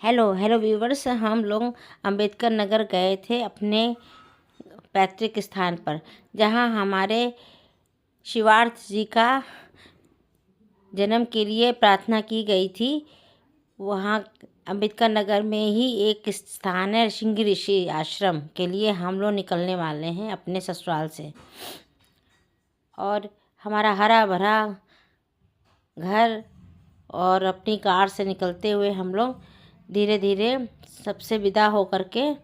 Hello hello viewers, हम लोग अंबेडकर नगर गए थे अपने पैतृक स्थान पर, जहां हमारे शिवार्थ जी का जन्म के लिए प्रार्थना की गई थी। वहां अंबेडकर नगर में ही एक स्थान है, श्रृंगी ऋषि आश्रम के लिए हम लोग निकलने वाले हैं अपने ससुराल से। और हमारा हरा भरा घर और अपनी कार से निकलते हुए हम लोग धीरे धीरे सबसे विदा होकर के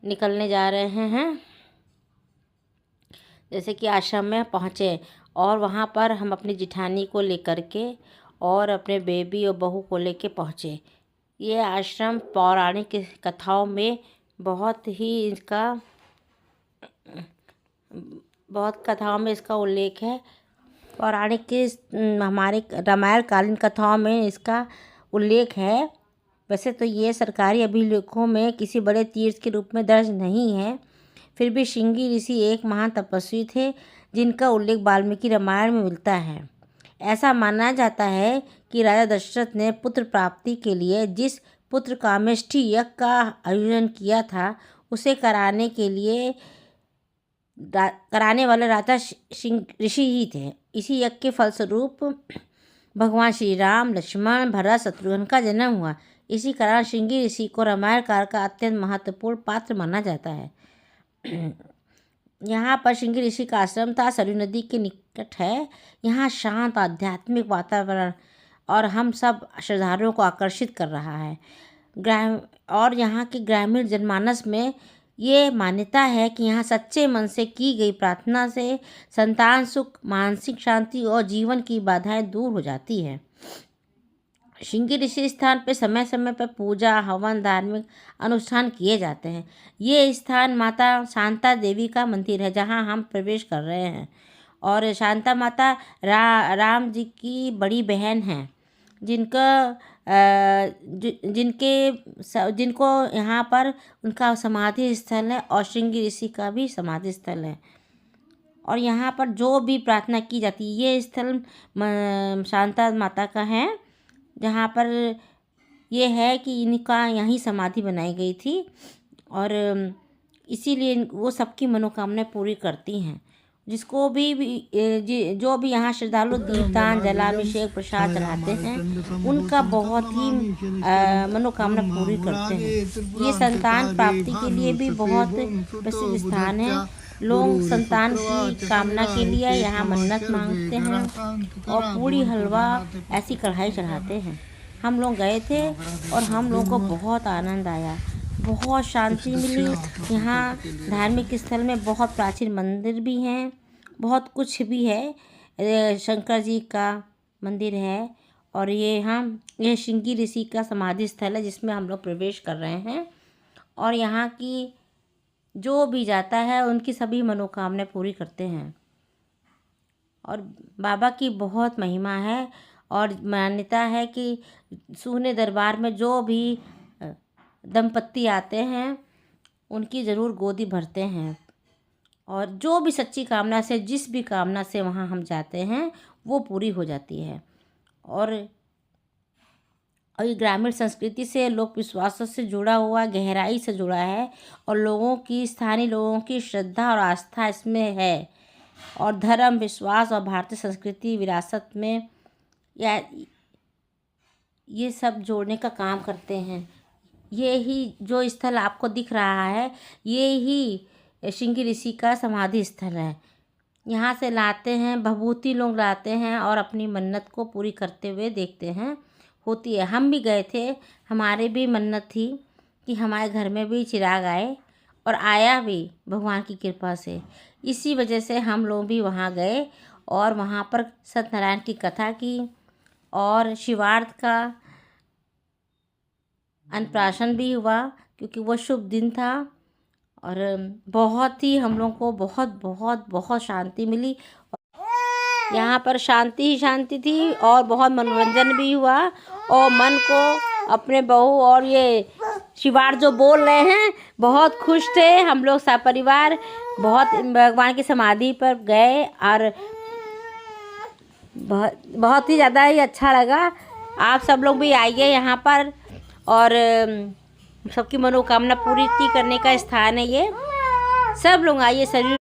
निकलने जा रहे हैं। जैसे कि आश्रम में पहुँचे और वहाँ पर हम अपनी जिठानी को लेकर के और अपने बेबी और बहू को लेके पहुँचे। ये आश्रम पौराणिक कथाओं में बहुत कथाओं में इसका उल्लेख है। पौराणिक हमारे रामायण कालीन कथाओं में इसका उल्लेख है। वैसे तो ये सरकारी अभिलेखों में किसी बड़े तीर्थ के रूप में दर्ज नहीं है, फिर भी श्रृंगी ऋषि एक महान तपस्वी थे जिनका उल्लेख वाल्मीकि रामायण में मिलता है। ऐसा माना जाता है कि राजा दशरथ ने पुत्र प्राप्ति के लिए जिस पुत्र कामेष्ठी यज्ञ का आयोजन किया था, उसे कराने वाले राजा ऋषि ही थे। इसी यज्ञ के फलस्वरूप भगवान श्री राम, लक्ष्मण, भरत, शत्रुघ्न का जन्म हुआ। इसी कारण श्रृंगी ऋषि को रामायण काल का अत्यंत महत्वपूर्ण पात्र माना जाता है। यहाँ पर श्रृंगी ऋषि का आश्रम था, सरयू नदी के निकट है। यहाँ शांत आध्यात्मिक वातावरण और हम सब श्रद्धालुओं को आकर्षित कर रहा है। और यहाँ के ग्रामीण जनमानस में ये मान्यता है कि यहाँ सच्चे मन से की गई प्रार्थना से संतान सुख, मानसिक शांति और जीवन की बाधाएं दूर हो जाती है। श्रृंगी ऋषि स्थान पर समय समय पर पूजा, हवन, धार्मिक अनुष्ठान किए जाते हैं। ये स्थान माता शांता देवी का मंदिर है जहाँ हम प्रवेश कर रहे हैं। और शांता माता राम जी की बड़ी बहन हैं, जिनको यहाँ पर उनका समाधि स्थल है और श्रृंगी ऋषि का भी समाधि स्थल है। और यहाँ पर जो भी प्रार्थना की जाती है, ये स्थल शांता माता का है, जहाँ पर ये है कि इनका यहीं समाधि बनाई गई थी और इसीलिए वो सबकी मनोकामनाएं पूरी करती हैं। जिसको भी जो भी यहाँ श्रद्धालु दीपदान, जलाभिषेक, प्रसाद चढ़ाते हैं, उनका बहुत ही मनोकामना पूरी करते हैं। ये संतान प्राप्ति के लिए भी बहुत प्रसिद्ध स्थान है। लोग संतान की कामना के लिए यहाँ मन्नत मांगते हैं और पूरी हलवा ऐसी कढ़ाई चढ़ाते हैं। हम लोग गए थे और हम लोगों को बहुत आनंद आया, बहुत शांति मिली। यहाँ धार्मिक स्थल में बहुत प्राचीन मंदिर भी हैं, बहुत कुछ भी है। शंकर जी का मंदिर है और ये श्रृंगी ऋषि का समाधि स्थल है जिसमें हम लोग प्रवेश कर रहे हैं। और यहाँ की जो भी जाता है उनकी सभी मनोकामनाएं पूरी करते हैं। और बाबा की बहुत महिमा है और मान्यता है कि सूने दरबार में जो भी दंपत्ति आते हैं उनकी ज़रूर गोदी भरते हैं। और जो भी सच्ची कामना से, जिस भी कामना से वहाँ हम जाते हैं, वो पूरी हो जाती है। और ये ग्रामीण संस्कृति से, लोक विश्वासों से जुड़ा हुआ, गहराई से जुड़ा है और स्थानीय लोगों की श्रद्धा और आस्था इसमें है। और धर्म, विश्वास और भारतीय संस्कृति विरासत में ये सब जोड़ने का काम करते हैं। ये ही जो स्थल आपको दिख रहा है, ये ही श्रृंगी ऋषि का समाधि स्थल है। यहाँ से लाते हैं, भभूति लोग लाते हैं और अपनी मन्नत को पूरी करते हुए देखते हैं, होती है। हम भी गए थे, हमारे भी मन्नत थी कि हमारे घर में भी चिराग आए और आया भी भगवान की कृपा से। इसी वजह से हम लोग भी वहाँ गए और वहाँ पर सत्यनारायण की कथा की और शिवार्थ का अन्नप्राशन भी हुआ, क्योंकि वो शुभ दिन था। और बहुत ही हम लोग को बहुत बहुत बहुत शांति मिली। यहाँ पर शांति ही शांति थी और बहुत मनोरंजन भी हुआ। और मन को अपने बहू और ये शिवार्थ जो बोल रहे हैं, बहुत खुश थे हम लोग सब परिवार। बहुत भगवान की समाधि पर गए और बहुत ही ज़्यादा ही अच्छा लगा। आप सब लोग भी आइए यहाँ पर और सबकी मनोकामना पूरी करने का स्थान है ये। सब लोग आइए, शरीर